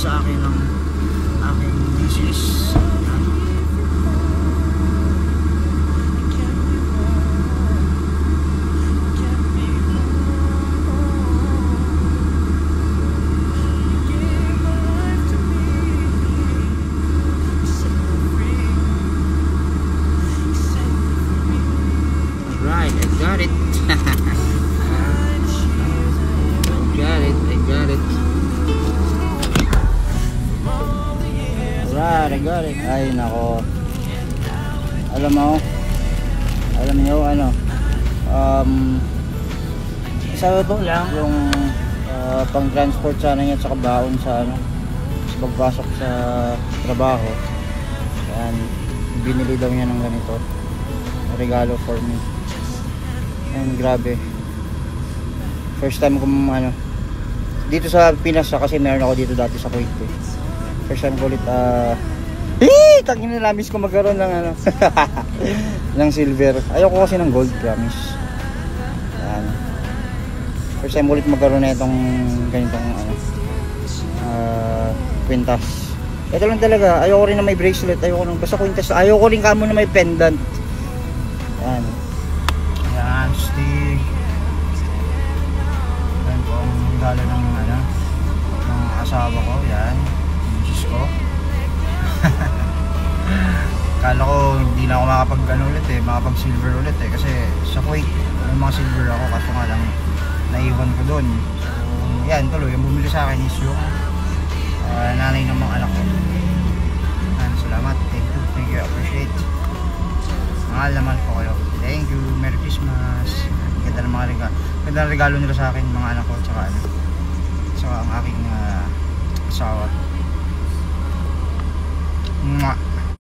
sa akin ng aking misis. Alright, I got it. I got it. Ay nako. Alam niyo ano, sa ito lang yung pang transport sana niya sa baon sa ano, sa pagpasok sa trabaho. Yan, binili daw niya ng ganito, regalo for me. Yan, grabe, first time ko ano dito sa Pinas, kasi meron ako dito dati sa Kuwait eh. First time ko ulit tangin na, labis ko magkaroon ng ano ng silver. Ayoko kasi ng gold, promise. Yan, first time ulit magkaroon na itong ganitong ano, kwintas. Ito lang talaga, ayoko rin na may bracelet, ayoko nang basta kwintas, ayoko rin kamo na may pendant. Yan, yan, stick. Yan po ang regalo ng ano, ng asawa ko. Yan, misis ko. Kala ko hindi na ako makapag ano ulit eh, makapag silver ulit eh, kasi sa Kuwait may mga silver ako, kaso nga lang naiwan ko doon. So yan, tuloy yung bumili sa akin is yung nanay ng mga anak ko. Yan, salamat, thank you, appreciate. Mahal naman po kayo, thank you, Merry Christmas. Ganda ng mga regalo, ganda ng regalo nila sa akin, mga anak ko, tsaka ano, tsaka ang aking asawa.